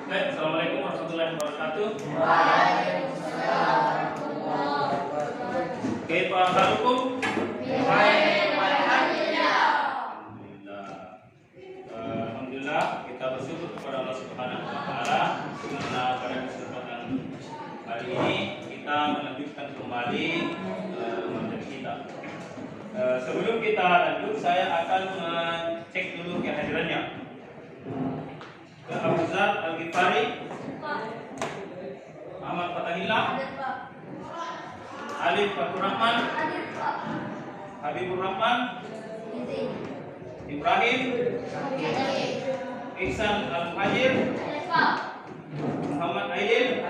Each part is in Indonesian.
Baik, assalamualaikum warahmatullahi wabarakatuh. Kaifa halukum? Alhamdulillah, kita bersyukur kepada Allah Subhanahu wa taala karena pada kesempatan hari ini kita melanjutkan kembali materi kita. Sebelum kita lanjut, saya akan cek dulu kehadirannya. Abu Zar Al-Ghifari, Ahmad Fatahillah, Alif Fatur Rahman, Habibur Rahman, Ibrahim, Ihsan Al-Muhajir, Muhammad Aidil,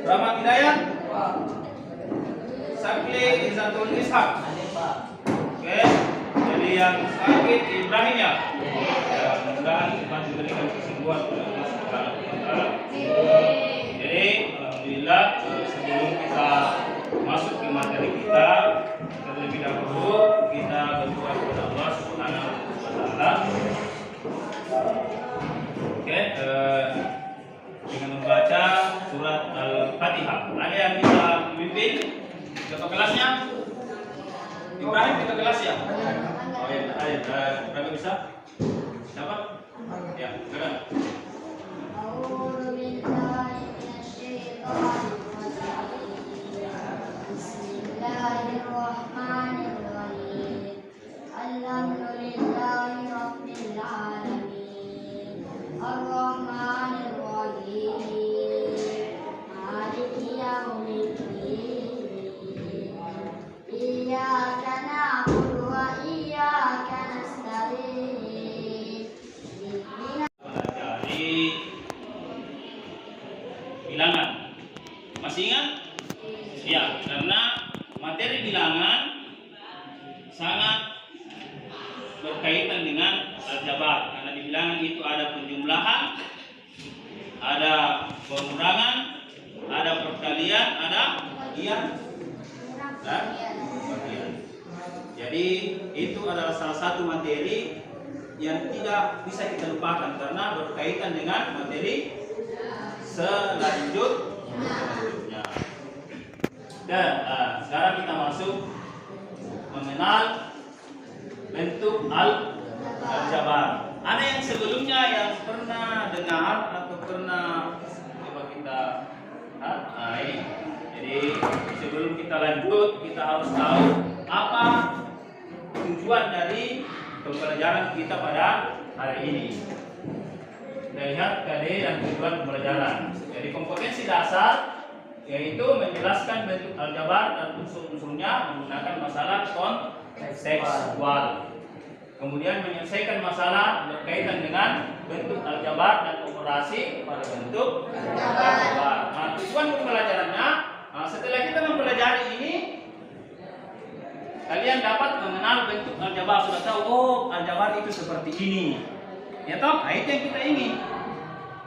Rahmat Hidayat, Sakli Izzatul Ishaq. Oke, jadi yang sakit Ibrahim ya. Mudah-mudahan kita diberikan kesembuhan oleh Allah Subhanahu wa taala. Jadi alhamdulillah, sebelum kita masuk ke materi kita, terlebih dahulu kita berdoa kepada Allah Subhanahu wa taala. Oke, dengan membaca surat Al-Fatihah. Ada yang bisa memimpin ketua kelasnya? Ibrahim ketua kelas ya? Oh ya, berapa bisa? Siapa? Ya, silakan. Bismillahirrahmanirrahim. Alhamdulillahirabbil alamin. Arrahmanirrahim. Maliki yaumiddin. Iyyaka na'budu wa iyyaka nasta'in. Pelajari bilangan. Masih ingat? Ya, karena materi bilangan sangat berkaitan dengan aljabar. Karena di bilangan itu ada penjumlahan, ada pengurangan, ada perkalian, ada bagian dan pembagian. Jadi itu adalah salah satu materi yang tidak bisa kita lupakan karena berkaitan dengan materi selanjutnya. Dan sekarang kita masuk mengenal bentuk aljabar. Ada yang sebelumnya yang pernah dengar atau pernah coba kita ini. Jadi sebelum kita lanjut, kita harus tahu apa tujuan dari pembelajaran kita pada hari ini. Kita lihat KD dan tujuan pembelajaran. Jadi kompetensi dasar yaitu menjelaskan bentuk aljabar dan unsur-unsurnya menggunakan masalah kontekstual. Kemudian menyelesaikan masalah berkaitan dengan bentuk aljabar dan operasi pada bentuk aljabar. Nah, tujuan pembelajarannya, setelah kita mempelajari ini, kalian dapat mengenal bentuk aljabar. Sudah tahu, oh aljabar itu seperti ini, ya toh? Nah, itu yang kita ingin.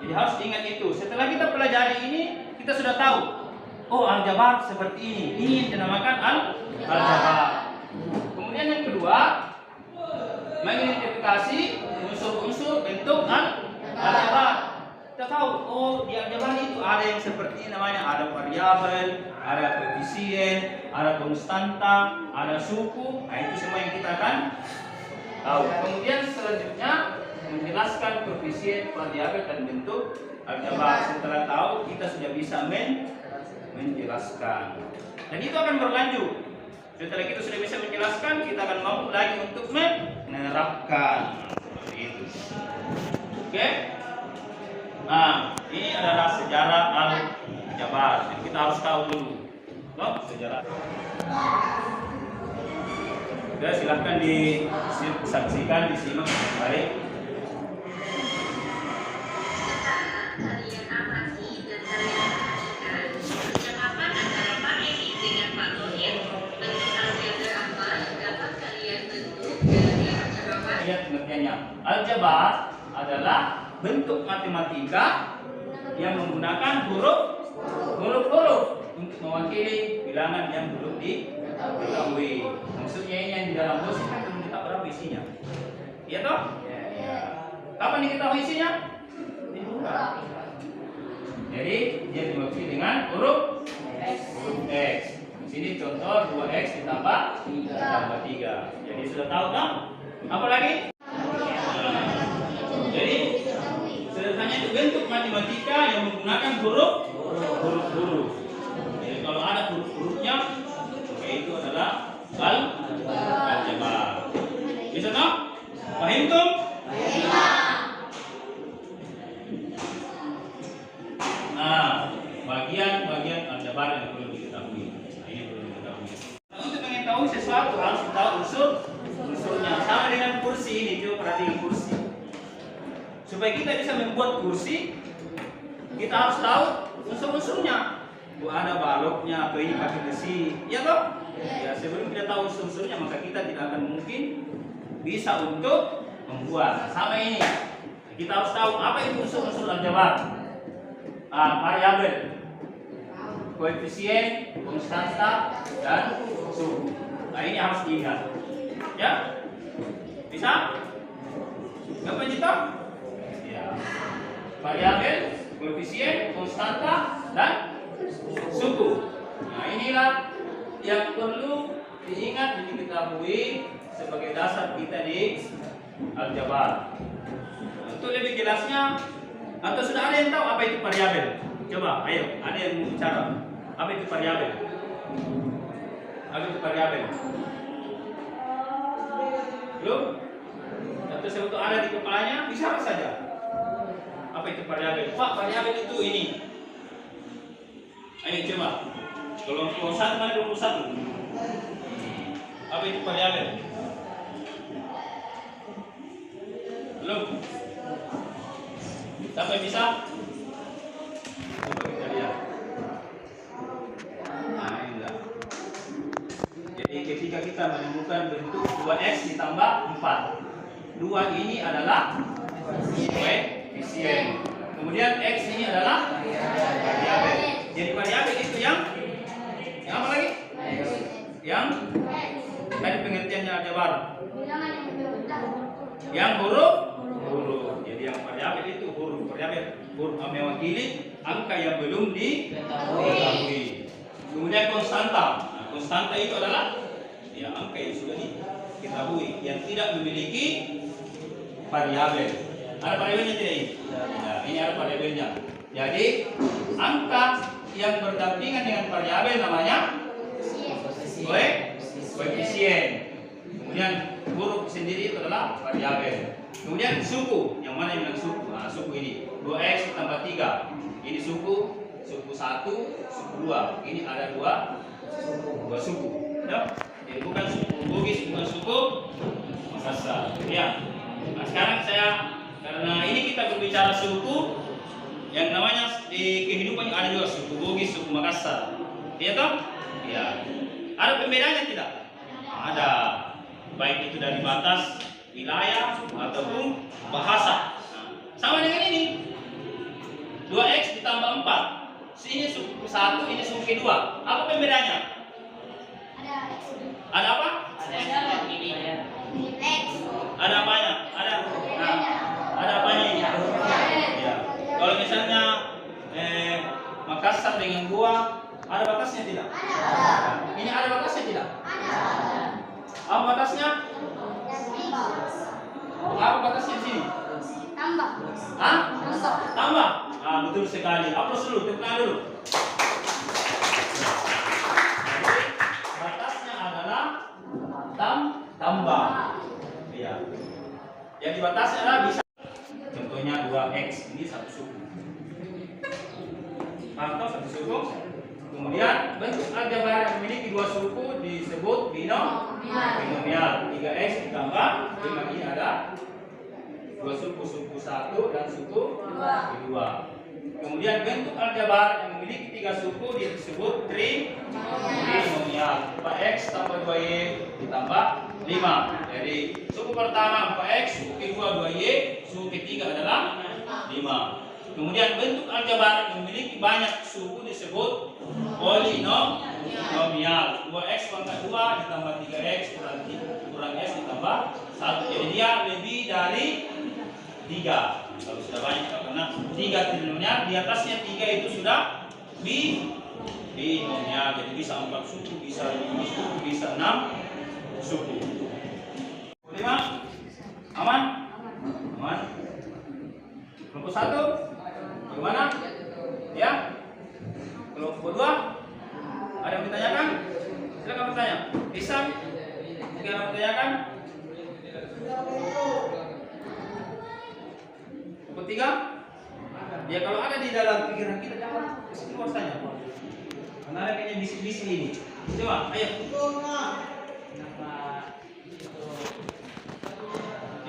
Jadi harus ingat itu. Setelah kita pelajari ini, kita sudah tahu, oh aljabar seperti ini. Ini yang dinamakan aljabar. Kemudian yang kedua, mengidentifikasi unsur-unsur bentuk aljabar. Kita tahu, oh di aljabar itu ada yang seperti ini namanya, ada variabel, ada koefisien, ada konstanta, ada suku. Nah itu semua yang kita akan tahu. Kemudian selanjutnya menjelaskan koefisien, variabel dan bentuk aljabar. Setelah tahu, kita sudah bisa menjelaskan. Dan itu akan berlanjut. Setelah kita sudah bisa menjelaskan, kita akan mampu lagi untuk menerapkan. Seperti itu. Oke? Nah, ini adalah sejarah aljabar. Jadi kita harus tahu dulu. Loh, sejarah. Oke, silahkan disaksikan, disimak baik. Aljabar adalah bentuk matematika yang menggunakan huruf-huruf untuk mewakili bilangan yang belum diketahui. Maksudnya ini yang di dalam dosis kan belum kita berapa isinya. Iya toh? Ya. Kapan diketahui isinya? Dibuka. Jadi dia diwakili dengan huruf X. Di sini contoh 2X ditambah 3. Jadi sudah tahu kan? Apa lagi? Jadi sederhananya itu bentuk matematika yang menggunakan huruf. Jadi kalau ada huruf-hurufnya, maka itu adalah aljabar. Bisa tak? Paham tuh? Nah, bagian-bagian aljabar yang perlu diketahui. Nah, ini perlu diketahui. Nah, untuk mengetahui sesuatu harus tahu unsurnya. Sama dengan kursi ini, coba perhatikan kursi. Supaya kita bisa membuat kursi, kita harus tahu unsur-unsurnya. Ada baloknya, atau ini pakai besi, ya toh? Ya, sebelum kita tahu unsur-unsurnya, maka kita tidak akan mungkin bisa untuk membuat. Sama ini, kita harus tahu apa itu unsur-unsur aljabar. Variabel, koefisien, konstanta, dan suku. Nah, ini harus diingat. Ya, bisa? Apa itu? Ya, variabel, koefisien, konstanta, dan suku. Nah, inilah yang perlu diingat dan diketahui sebagai dasar kita di aljabar. Untuk lebih jelasnya, atau sudah ada yang tahu apa itu variabel? Coba, ayo, ada yang mau bicara. Apa itu variabel? Apa itu variabel? Belum? Atau sebetulnya ada di kepalanya, bicara saja. Apa itu variabel? Pak, variabel itu ini. Ayo coba. Kelompok 1 mana 21? Apa itu variabel? Belum? Siapa yang bisa? Coba kita lihat. Nah, ini enggak. Jadi ketika kita menemukan bentuk 2X ditambah 4, 2 ini adalah koefisien. Kemudian X ini adalah variabel. Jadi variabel itu yang apa lagi? Yang tadi pengertiannya aljabar. Yang huruf. Jadi yang variabel itu huruf. Variabel huruf mewakili angka yang belum diketahui. Kemudian konstanta. Nah, konstanta itu adalah ya angka yang sudah diketahui, yang tidak memiliki variabel. Ada variabelnya tidak ini? Nah, ini ada variabelnya. Jadi angka yang berdampingan dengan variabel namanya koefisien. Kemudian huruf sendiri itu adalah variabel. Kemudian suku, yang mana yang bilang suku? Nah, suku ini 2X ditambah 3. Ini suku 1, suku 2. Ini ada dua suku. Ya? Jadi bukan suku Bugis, bukan suku Makassar. Ya. Nah, sekarang karena ini kita berbicara suku, yang namanya di kehidupan ada juga suku Bugis, suku Makassar. Iya toh? Ya. Ada pembedanya tidak? Ada. Baik itu dari batas wilayah ataupun bahasa. Nah, sama dengan ini. 2X ditambah 4. Ini suku 1, ini suku kedua. Apa pembedanya? Ada apa? Ada apanya? Ada apanya ini? Ya. Kalau misalnya Makassar dengan gua, ada batasnya tidak? Ada. Ini ada batasnya tidak? Ada. Apa batasnya? Apa batasnya di sini? Tambah. Hah? Tambah. Ah, betul sekali. Aplaus dulu, tepuk tangan dulu. Jadi batasnya adalah tambah. Iya. Jadi batasnya adalah bisa. Contohnya 2X ini satu suku. Atau satu suku. Kemudian bentuk aljabar yang memiliki dua suku disebut binomial. 3X ditambah 5 ini ada dua suku 1 dan suku 2. Kemudian bentuk aljabar yang memiliki 3 suku disebut trinomial. 4X tambah 2Y ditambah 5. Jadi suku pertama 4X, suku kedua 2Y, suku ketiga adalah 5. Kemudian bentuk aljabar yang memiliki banyak suku disebut polinomial. 2X pangkat 2 ditambah 3X kurang S ditambah 1. Jadi dia lebih dari 3. Kalau sudah banyak karena 3 trinomial, di atasnya 3 itu sudah binomial. Jadi bisa 4 suku, bisa 5 suku, bisa 6 suku. 5 aman? Aman. Kelompok 1 gimana? Ya? Kelompok 2 ada yang ditanyakan? Silakan bertanya. Pisang? Ada yang bertanyakan? Kelompok 3? Ya kalau ada di dalam pikiran kita jangan keluar tanya. Karena ada kayaknya bisik-bisik ini. Coba, ayo. Kenapa itu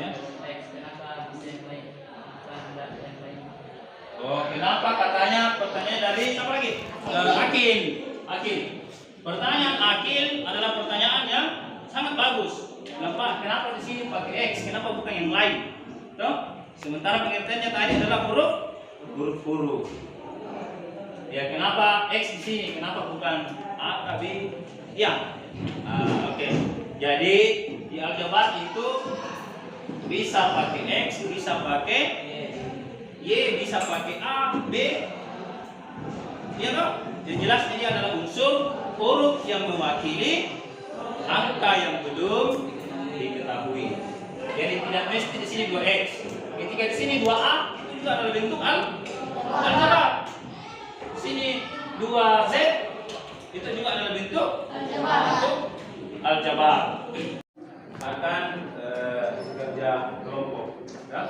Ya. teks? Kenapa bisa yang lain? Kenapa yang lain? Oh, kenapa katanya pertanyaan dari siapa lagi? Akil. Pertanyaan Akil adalah pertanyaan yang sangat bagus. Kenapa di sini pakai X? Kenapa bukan yang lain? Tuh. Sementara pengertiannya tadi adalah huruf. Ya, kenapa X di sini? Kenapa bukan A tapi ya? Oke. Jadi di aljabar itu bisa pakai X, bisa pakai Y, bisa pakai A, B. Ya toh? Yang jelas ini adalah unsur huruf yang mewakili angka yang belum diketahui. Jadi tidak mesti di sini 2X. Ketika di sini 2A itu juga adalah bentuk aljabar. Di sini 2Z itu juga adalah bentuk aljabar. Akan kerja kelompok. Ya?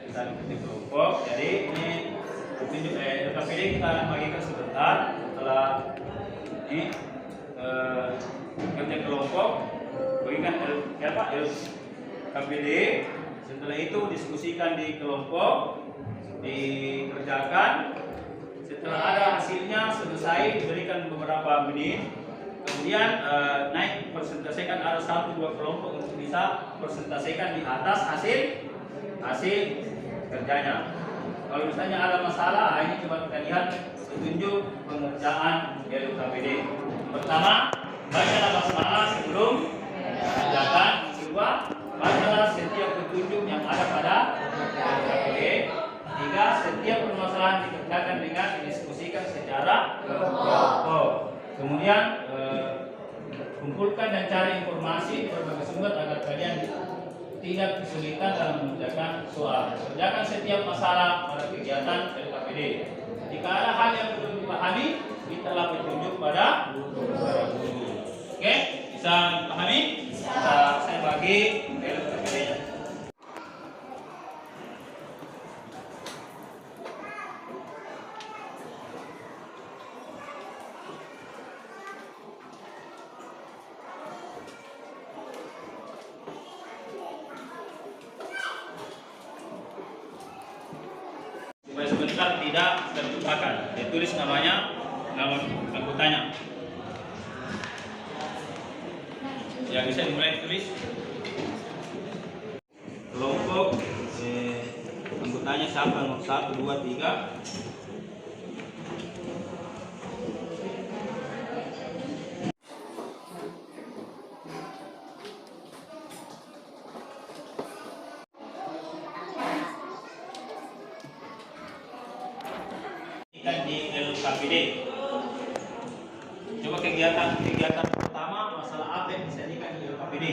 Kita ikuti kelompok. Jadi ini LKPD kita bagikan sebentar. Setelah ini kerja kelompok bagikan LKPD. Setelah itu diskusikan di kelompok, dikerjakan. Setelah ada hasilnya selesai diberikan beberapa menit. Kemudian naik presentasikan, ada 1-2 kelompok untuk bisa presentasikan di atas hasil kerjanya. Kalau misalnya ada masalah, ini coba kita lihat petunjuk pengerjaan LKPD. Pertama, bacalah basmalah sebelum kerjakan. Kedua, bacalah setiap petunjuk yang ada pada LKPD. 3, setiap permasalahan dikerjakan dengan didiskusikan secara kelompok. Kemudian kumpulkan dan cari informasi berbagai sumber agar kalian tidak kesulitan dalam mengerjakan soal. Kerjakan setiap masalah pada kegiatan LKPD. Jika ada hal yang belum dipahami, mintalah petunjuk pada guru. Oke, bisa dipahami? Saya bagi LKPD-nya. Supaya sebentar tidak terlupakan, ditulis nama anggotanya. Ya, bisa dimulai ditulis. Kelompok anggotanya siapa? Nomor 1, 2, 3. Di LKPD. Coba kegiatan pertama masalah apa yang disajikan di LKPD.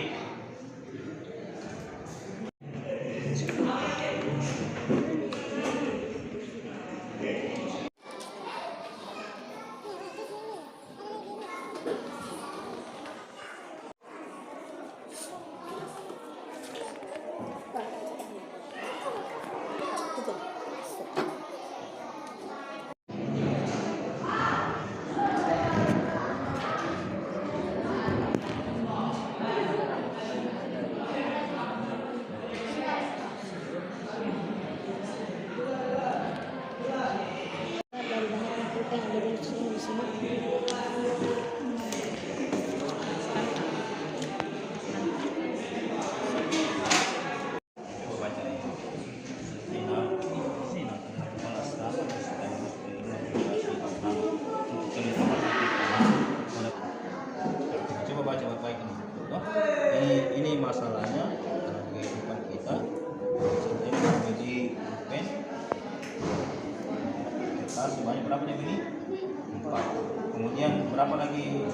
Berapa lagi?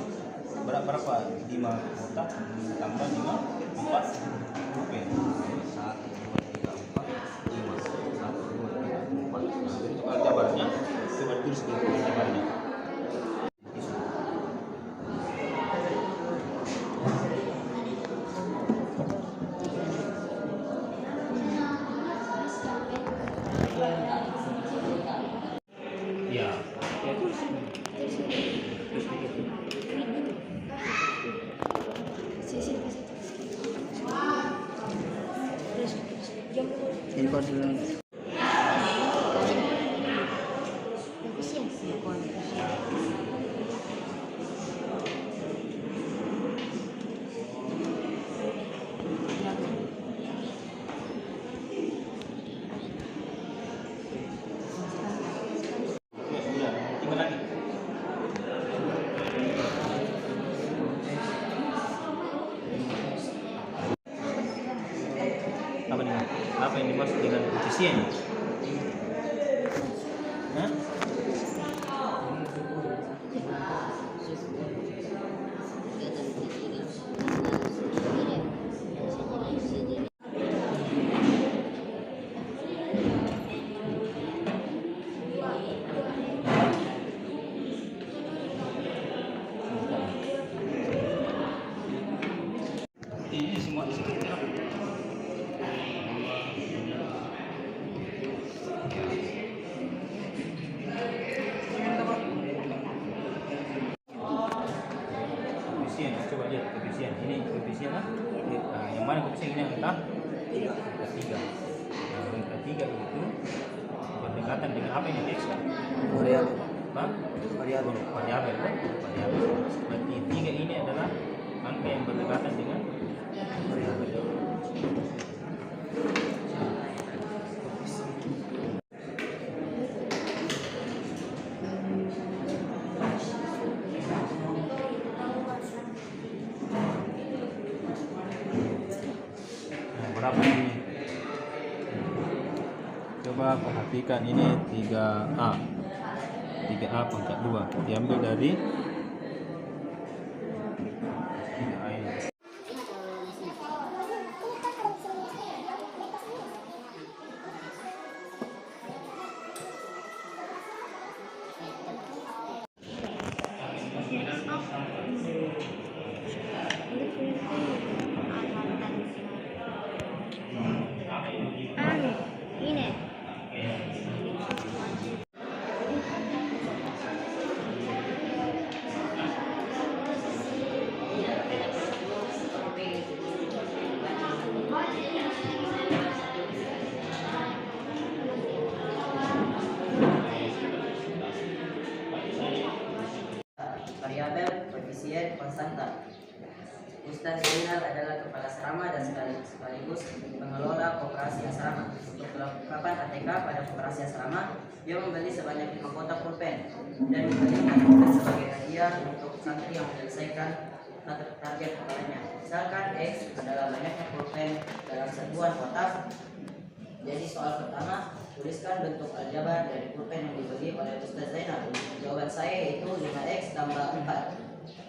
Berapa? 5 kotak tambah 5 4 pulpen. 1 2 3 4 5 1 2 3 4. Jadi untuk aljabarnya coba tulis dulu aljabarnya. Ya. Import dulu. Sudah, tinggal lagi. Apa nih? Apa yang dimaksud dengan koefisien? Hah? Ini semua di sini. Koefisien, coba lihat koefisien. Ini koefisien lah. Yang mana koefisien ini? Angka 3. Nah, angka 3 itu berdekatan dengan apa ini X kan? Variabel. Apa? Variabel. Variabel kan? Variabel. Berarti 3 ini adalah angka yang berdekatan dengan Variabel. Nah, berapa ini? Coba perhatikan ini 3A. 3A pangkat 2 diambil dari 3A ini. Ini. Variabel, koefisien, konstanta. Ustaz Zainal adalah kepala asrama dan sekaligus pengelola koperasi asrama. Untuk kelengkapan ATK pada koperasi asrama, dia membeli sebanyak 5 kotak pulpen dan memberikan pulpen sebagai hadiah untuk santri yang menyelesaikan target kepalanya. Misalkan X adalah banyaknya pulpen dalam serbuan kotak. Jadi soal pertama, tuliskan bentuk aljabar dari pulpen yang dibeli oleh Ustaz Zainal. Jawaban saya yaitu 5X tambah 4.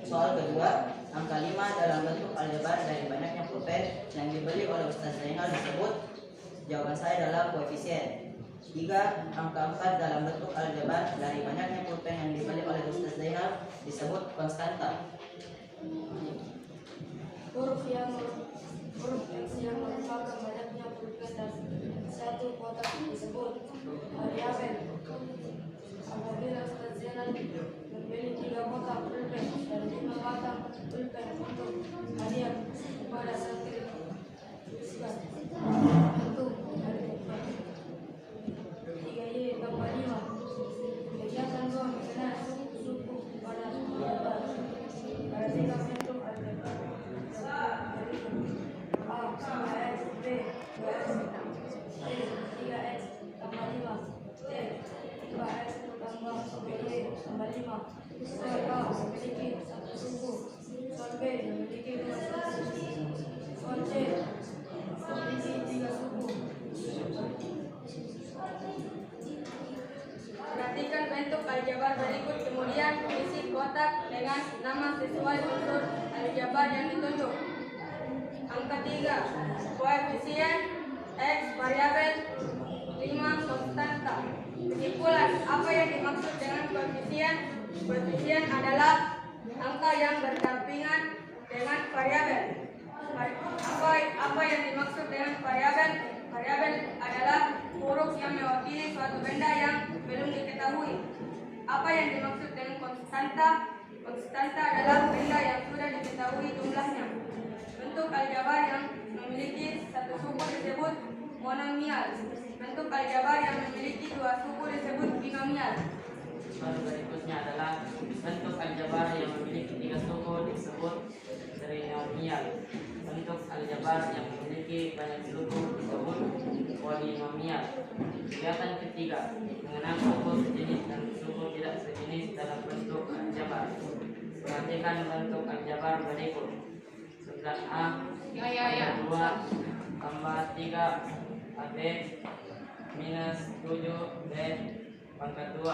Soal kedua, angka 5 dalam bentuk aljabar dari banyaknya pulpen yang dibeli oleh Ustaz Zainal disebut. Jawaban saya adalah koefisien. 3. Angka 4 dalam bentuk aljabar dari banyaknya pulpen yang dibeli oleh Ustaz Zainal disebut konstanta. Huruf yang merupakan banyaknya pulpen dan satu kotak disebut variabel. Apabila Ustaz Zainal membeli 3 kotak pulpen dan 5 kotak pulpen untuk hadiah kepada santri, tuliskan bentuk aljabar 3Y tambah 5. Kegiatan 2 mengenai suku pada aljabar. Perhatikan bentuk aljabar. A sama X, B 2X, C 3X tambah 5, C 5X tambah Y tambah 5. Soal A memiliki satu suku, soal B memiliki 2 suku, soal C memiliki 3 suku. Perhatikan bentuk aljabar berikut, kemudian isi kotak dengan nama sesuai unsur aljabar yang ditunjuk. Angka 3, koefisien X variabel 5 konstanta. Kesimpulan, apa yang dimaksud dengan koefisien? Koefisien adalah angka yang berdampingan dengan variabel. Apa yang dimaksud dengan variabel? Variabel adalah huruf yang mewakili suatu benda yang belum diketahui. Apa yang dimaksud dengan konstanta? Konstanta adalah benda yang sudah diketahui jumlahnya. Bentuk aljabar yang memiliki satu suku disebut monomial. Bentuk aljabar yang memiliki dua suku disebut binomial. Lalu berikutnya adalah bentuk aljabar yang memiliki 3 suku disebut trinomial. Bentuk aljabar yang memiliki banyak suku disebut polinomial. Kegiatan ketiga, mengenal suku sejenis dan suku tidak sejenis dalam bentuk aljabar. Perhatikan bentuk aljabar berikut. 11A pangkat 2 tambah 3AB minus 7B pangkat 2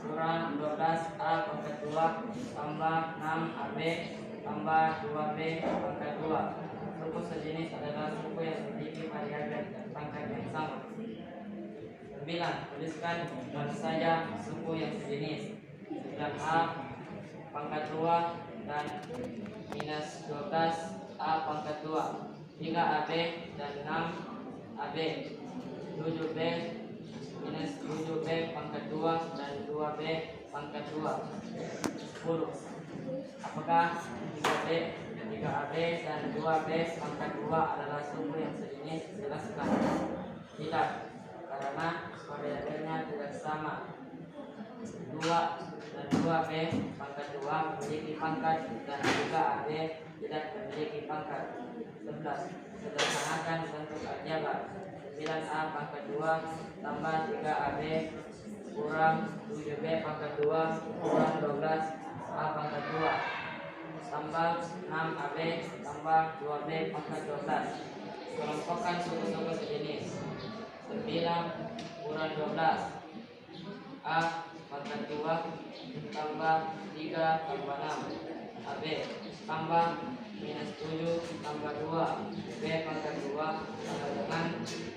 kurang 12A pangkat 2 tambah 6AB tambah 2B pangkat 2. Suku sejenis adalah suku yang memiliki variabel dan pangkat yang sama. 9. Tuliskan mana saja suku yang sejenis. 9A pangkat 2 dan minus 12A pangkat 2, 3AB dan 6AB, 7B minus 7B pangkat 2 dan 2B pangkat 2. 10. Apakah 3B, 3AB dan 2B pangkat 2 adalah suku yang sejenis? Jelaskan. Tidak, karena variabelnya tidak sama. 2 dan 2B pangkat 2 memiliki pangkat dan 3AB tidak memiliki pangkat. 11. Sederhanakan bentuk aljabar. 9A pangkat 2 tambah 3AB kurang 7B pangkat 2 kurang 12A pangkat 2 tambah 6AB tambah 2B pangkat 12. Kelompokkan suku-suku sejenis. 9 kurang 12 A pangkat 2 tambah 3 tambah 6 AB tambah minus 7 tambah 2 B pangkat 2 tambah dengan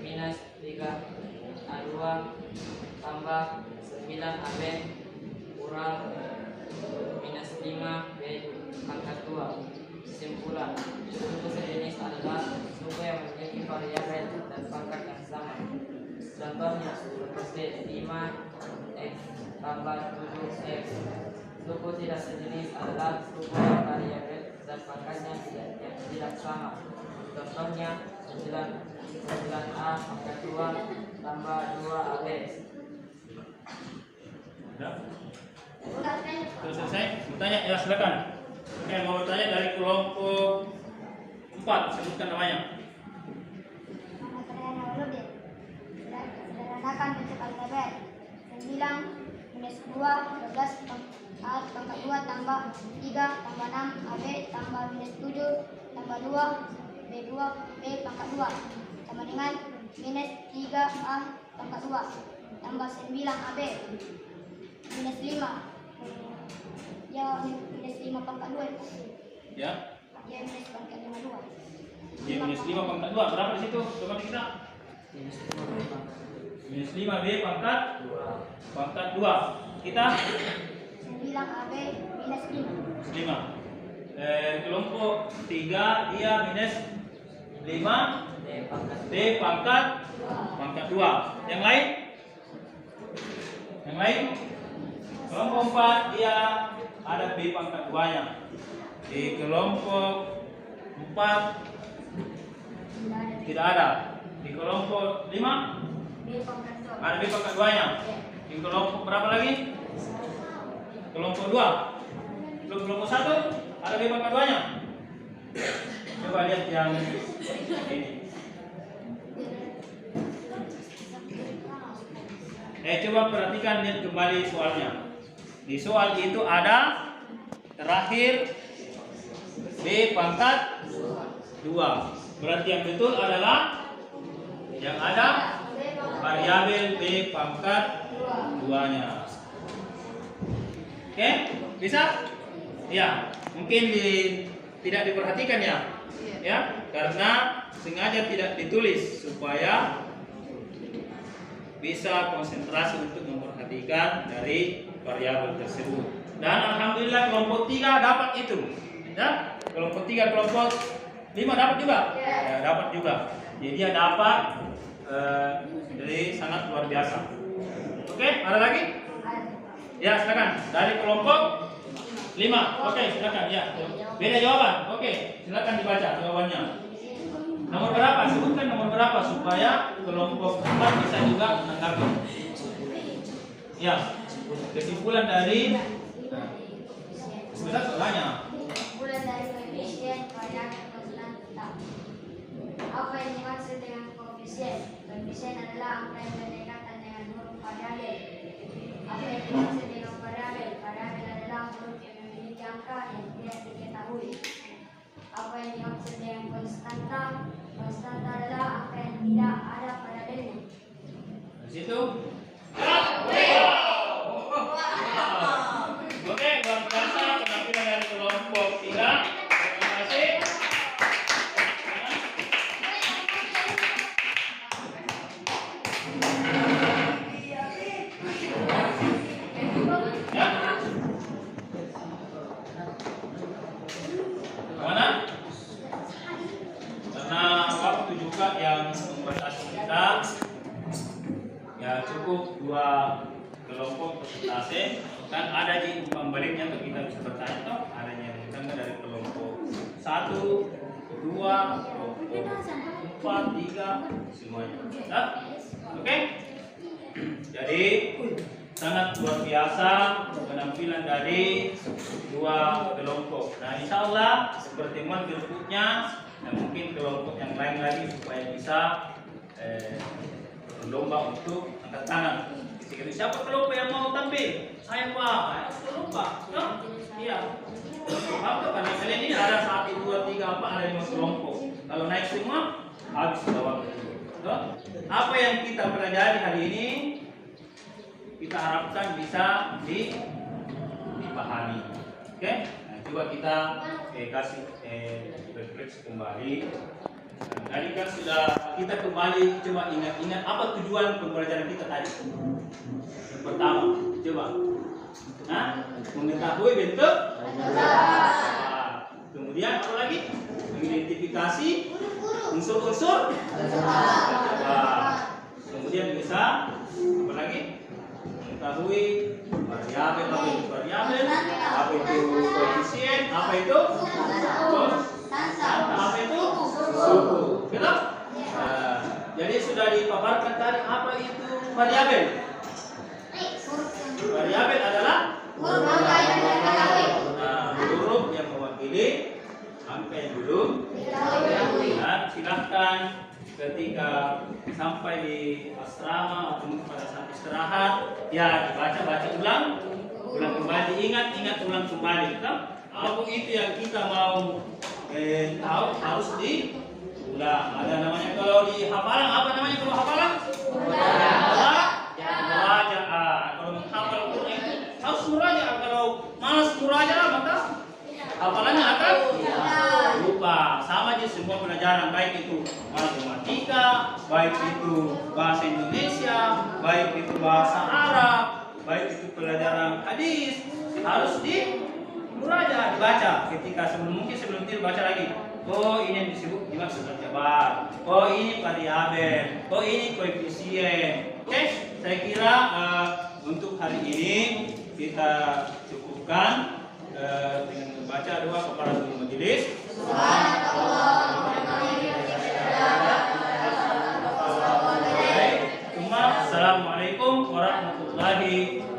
minus 3 A2 tambah 9 AB kurang minus 5 B pangkat 2. Kesimpulan, suku sejenis adalah suku yang memiliki variabel dan pangkat yang sama. Contohnya seperti 5x tambah 7x. Suku tidak sejenis adalah suku yang variabel dan pangkatnya tidak sama. Contohnya 9A pangkat 2 tambah 2AB. Sudah? Sudah selesai? Bertanya? Ya silakan. Oke, mau bertanya dari kelompok 4, sebutkan namanya. Nama saya Nawaluddin. Sederhanakan bentuk aljabar. 9 minus 2 12 A pangkat 2 tambah 3 tambah 6 AB tambah minus 7 tambah 2 B2 B pangkat 2 sama dengan minus 3A pangkat 2 tambah 9 AB minus 5 ya minus 5 pangkat 2 Ya. ya minus pangkat 52 Ya, minus 5 pangkat 2. Berapa di situ? Coba kita. Minus 5B pangkat 2. Kita 9 AB minus 5 5. Kelompok 3 dia minus 5 D pangkat 2. Yang lain? Yang lain? Kelompok 4 dia ada B pangkat 2-nya. Di kelompok 4 tidak ada. Di kelompok 5 B pangkat 2 ada B pangkat 2-nya. Di kelompok berapa lagi? Kelompok 2. Kelompok 1 ada B pangkat 2-nya. Coba lihat yang ini. Coba perhatikan, lihat kembali soalnya. Di soal itu ada terakhir B pangkat 2. Berarti yang betul adalah yang ada variabel B pangkat 2-nya. Oke? Bisa? Ya, mungkin tidak diperhatikan ya. Ya, karena sengaja tidak ditulis supaya bisa konsentrasi untuk memperhatikan dari variabel tersebut. Dan alhamdulillah kelompok 3 dapat itu. Ya, kelompok 3, kelompok 5 dapat juga. Ya, dapat juga. Jadi dia dapat jadi sangat luar biasa. Oke, ada lagi? Ya, silakan. Dari kelompok 5. Oke, silakan ya. Beda jawaban. Oke, silakan dibaca jawabannya. Nomor berapa? Sebutkan nomor berapa supaya kelompok 4 bisa juga menanggapi. Ya, kesimpulan dari sebentar soalnya. Kesimpulan dari koefisien variabel konstantan tetap. Apa yang dimaksud dengan koefisien? Koefisien adalah angka yang berdekatan dengan huruf variabel. Apa yang dimaksud dengan variabel? Variabel adalah huruf yang memiliki angka yang tidak diketahui. Apa yang dimaksud dengan konstanta? Konstanta adalah angka yang tidak ada variabelnya. Di situ. Oke, luar biasa penampilan dari kelompok 3. Terima kasih. Ya. Mana? Karena waktu juga yang membatasi kita, ya cukup 2 kelompok presentasi. Kan ada di pembaliknya untuk kita bisa bertanya toh, adanya yang dari kelompok 1, 2, kelompok 4, 3 semuanya. Nah, oke. Jadi sangat luar biasa penampilan dari 2 kelompok. Nah, insya Allah pertemuan berikutnya dan mungkin kelompok yang lain lagi supaya bisa berlomba untuk angkat tangan. Siapa kelompok yang mau tampil? Saya Pak, saya lupa. Iya. Apa karena kalian ini ada 1, 2, 3, 4, ada 5 kelompok. Kalau naik semua habis waktu. Apa yang kita pelajari hari ini kita harapkan bisa dipahami. Oke? Nah, coba kita kasih refleksi kembali. Tadi kan sudah kita kembali coba ingat-ingat apa tujuan pembelajaran kita tadi. Yang pertama, coba. Nah, mengetahui bentuk. Kemudian apa lagi? Mengidentifikasi unsur-unsur. Kemudian bisa apa lagi? Mengetahui variabel, apa itu koefisien, apa itu apa itu suku, gitu? Jadi sudah dipaparkan tadi apa itu variabel. Variabel adalah huruf yang mewakili angka yang belum. Dan silahkan ketika sampai di asrama atau pada saat istirahat, ya dibaca ulang kembali, ingat ulang kembali. Apa itu yang kita mau tahu harus diulang. Ada namanya kalau di hafalan, apa namanya kalau hafalan? Murajaah. Kalau menghafal Quran itu harus murajaah. Kalau malas murajaah maka hafalannya akan lupa. Sama aja semua pelajaran, baik itu matematika, baik itu bahasa Indonesia, baik itu bahasa Arab, baik itu pelajaran hadis, harus murajaah, dibaca ketika sebelum tidur baca lagi. Oh, ini yang disebut dimaksud aljabar. Oh, ini variabel. Oh, ini koefisien. Oke, saya kira untuk hari ini kita cukupkan dengan membaca doa kepada majelis. Assalamualaikum warahmatullahi wabarakatuh.